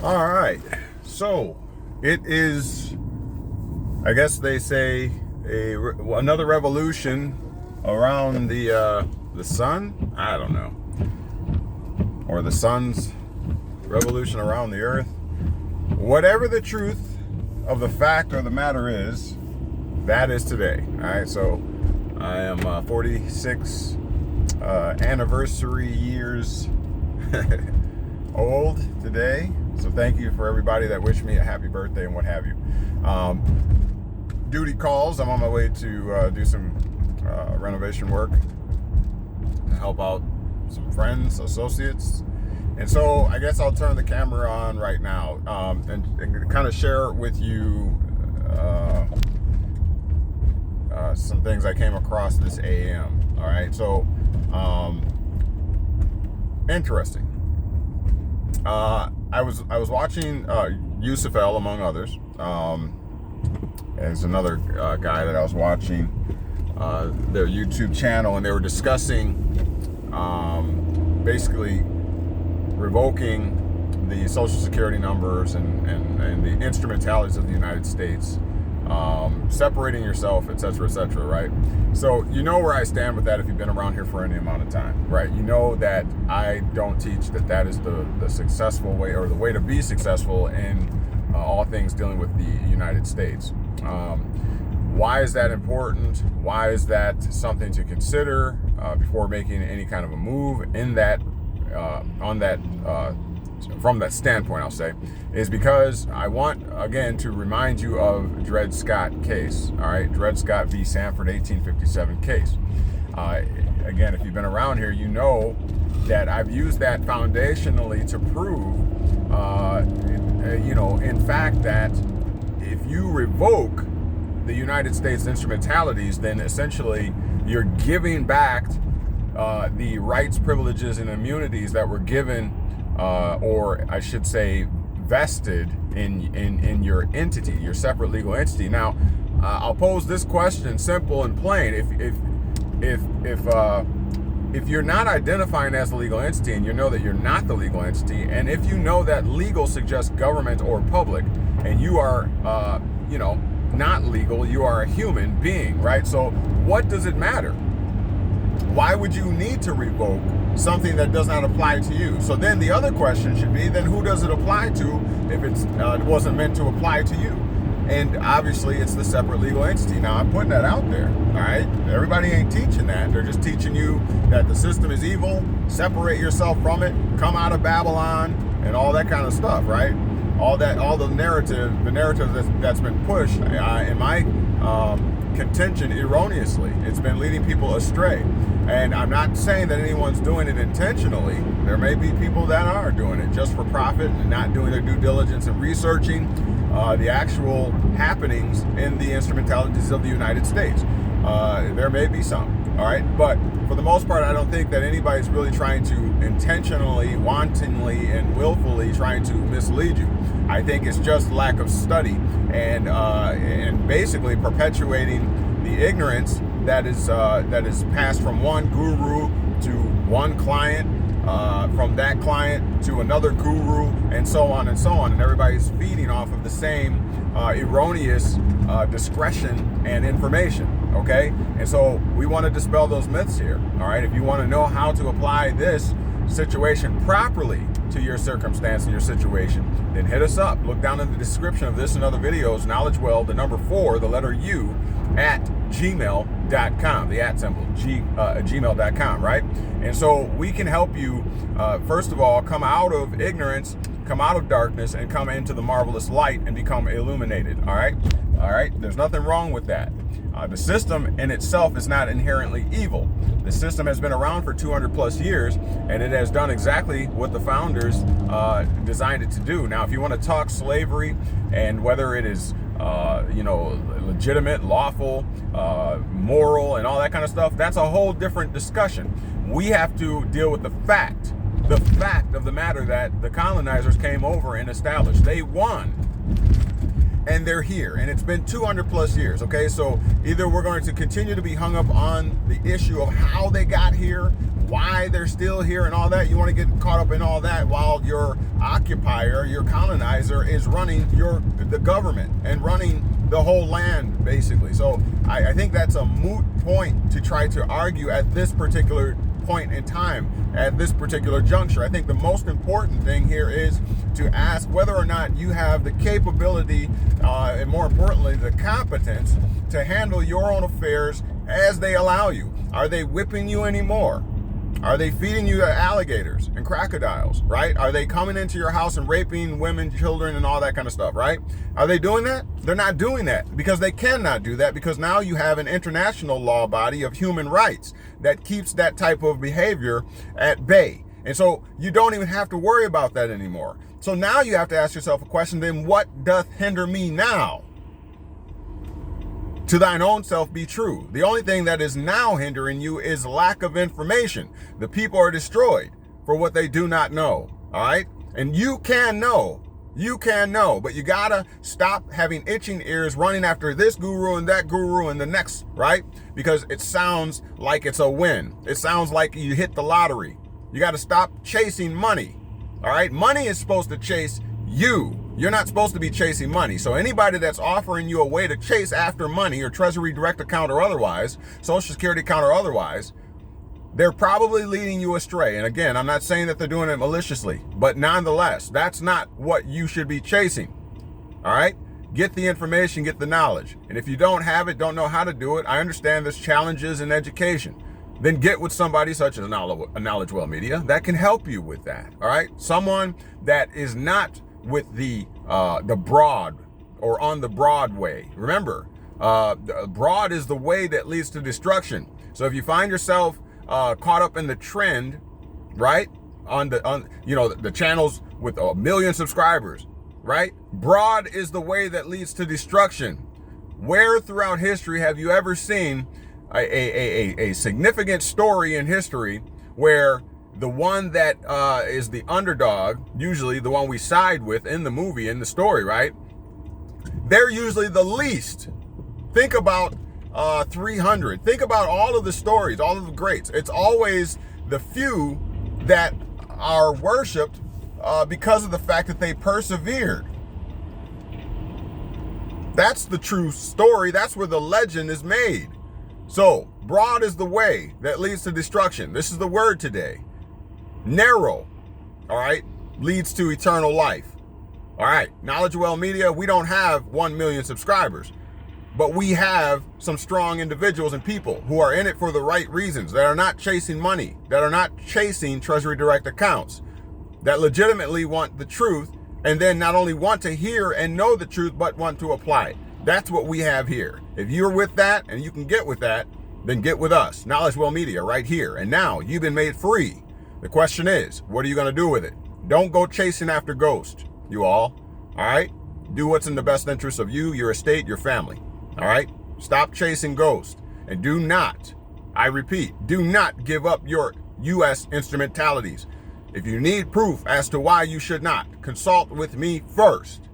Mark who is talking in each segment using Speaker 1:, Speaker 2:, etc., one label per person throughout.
Speaker 1: All right. So it is, I guess they say, another revolution around the sun. I don't know, or the sun's revolution around the earth. Whatever the truth of the fact or the matter is, that is today. All right. So I am 46 anniversary years old today. So thank you for everybody that wished me a happy birthday and what have you. Duty calls. I'm on my way to do some renovation work to help out some friends, associates. And so I guess I'll turn the camera on right now and kind of share with you some things I came across this AM. All right. So interesting. I was watching Yusuf El, among others. There's another guy that I was watching their YouTube channel, and they were discussing basically revoking the Social Security numbers and the instrumentalities of the United States, separating yourself, etc., etc., right? So you know where I stand with that if you've been around here for any amount of time, right? You know that I don't teach that is the successful way, or the way to be successful in all things dealing with the United States. Why is that important? Why is that something to consider before making any kind of a move in that, from that standpoint, I'll say, is because I want, again, to remind you of Dred Scott case. All right, Dred Scott v. Sanford, 1857 case. Again, if you've been around here, you know that I've used that foundationally to prove, in fact, that if you revoke the United States instrumentalities, then essentially you're giving back the rights, privileges, and immunities that were given, or I should say, vested in your entity, your separate legal entity. Now, I'll pose this question, simple and plain. If you're not identifying as a legal entity, and you know that you're not the legal entity, and if you know that legal suggests government or public, and you are, not legal, you are a human being, right? So what does it matter? Why would you need to revoke something that does not apply to you? So then the other question should be, then who does it apply to if it wasn't meant to apply to you? And obviously it's the separate legal entity. Now I'm putting that out there, all right? Everybody ain't teaching that. They're just teaching you that the system is evil, separate yourself from it, come out of Babylon, and all that kind of stuff, right? All the narrative that's been pushed, in my contention, erroneously. It's been leading people astray. And I'm not saying that anyone's doing it intentionally. There may be people that are doing it just for profit and not doing their due diligence and researching the actual happenings in the instrumentalities of the United States. There may be some, all right? But for the most part, I don't think that anybody's really trying to intentionally, wantonly, and willfully trying to mislead you. I think it's just lack of study and basically perpetuating the ignorance that is passed from one guru to one client, from that client to another guru, and so on and so on. And everybody's feeding off of the same erroneous discretion and information, okay? And so we want to dispel those myths here, all right? If you want to know how to apply this situation properly to your circumstance and your situation, then hit us up. Look down in the description of this and other videos, KnowledgeWell, the number 4, the letter U, at gmail.com, the at symbol, gmail.com, right? And so we can help you, first of all, come out of ignorance, come out of darkness, and come into the marvelous light and become illuminated, all right? All right, there's nothing wrong with that. The system in itself is not inherently evil. The system has been around for 200 plus years, and it has done exactly what the founders designed it to do. Now, if you want to talk slavery and whether it is legitimate, lawful, moral, and all that kind of stuff, that's a whole different discussion. We have to deal with the fact of the matter that the colonizers came over and established. They won. And they're here, and it's been 200 plus years, okay? So either we're going to continue to be hung up on the issue of how they got here, why they're still here and all that. You want to get caught up in all that while your occupier, your colonizer, is running the government and running the whole land, basically. So I think that's a moot point to try to argue at this particular point in time, at this particular juncture. I think the most important thing here is to ask whether or not you have the capability and, more importantly, the competence to handle your own affairs as they allow you. Are they whipping you anymore? Are they feeding you alligators and crocodiles, right? Are they coming into your house and raping women, children, and all that kind of stuff, right? Are they doing that? They're not doing that because they cannot do that, because now you have an international law body of human rights that keeps that type of behavior at bay. And so you don't even have to worry about that anymore. So now you have to ask yourself a question, then what doth hinder me now? To thine own self be true. The only thing that is now hindering you is lack of information. The people are destroyed for what they do not know. All right. And you can know, but you gotta stop having itching ears running after this guru and that guru and the next, right? Because it sounds like it's a win. It sounds like you hit the lottery. You got to stop chasing money. All right. Money is supposed to chase you. You're not supposed to be chasing money. So anybody that's offering you a way to chase after money, or Treasury direct account or otherwise, Social Security account or otherwise, they're probably leading you astray. And again, I'm not saying that they're doing it maliciously, but nonetheless, that's not what you should be chasing. All right? Get the information, get the knowledge. And if you don't have it, don't know how to do it, I understand there's challenges in education. Then get with somebody such as Knowledge Well Media that can help you with that. All right? Someone that is not with the broad or on the broad way. Remember, broad is the way that leads to destruction. So if you find yourself caught up in the trend, right, on the channels with 1 million subscribers, right, broad is the way that leads to destruction. Where throughout history have you ever seen a significant story in history where the one that is the underdog, usually the one we side with in the movie, in the story, right? They're usually the least. Think about 300. Think about all of the stories, all of the greats. It's always the few that are worshipped because of the fact that they persevered. That's the true story. That's where the legend is made. So, broad is the way that leads to destruction. This is the word today. Narrow, all right, leads to eternal life. All right, Knowledge Well Media, we don't have 1 million subscribers, but we have some strong individuals and people who are in it for the right reasons, that are not chasing money, that are not chasing Treasury direct accounts, that legitimately want the truth, and then not only want to hear and know the truth, but want to apply it. That's what we have here. If you're with that and you can get with that, then get with us, Knowledge Well Media, right here. And now you've been made free. The question is, what are you going to do with it? Don't go chasing after ghosts, you all right? Do what's in the best interest of you, your estate, your family, all right? Stop chasing ghosts. And do not, I repeat, do not give up your U.S. instrumentalities. If you need proof as to why you should not, consult with me first.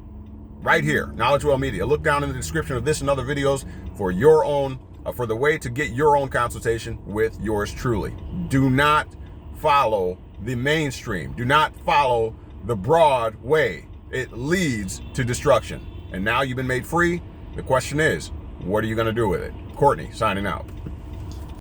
Speaker 1: Right here, Knowledge Well Media. Look down in the description of this and other videos for your own, for the way to get your own consultation with yours truly. Do not follow the mainstream. Do not follow the broad way. It leads to destruction. And now you've been made free. The question is, what are you going to do with it? Courtney, signing out.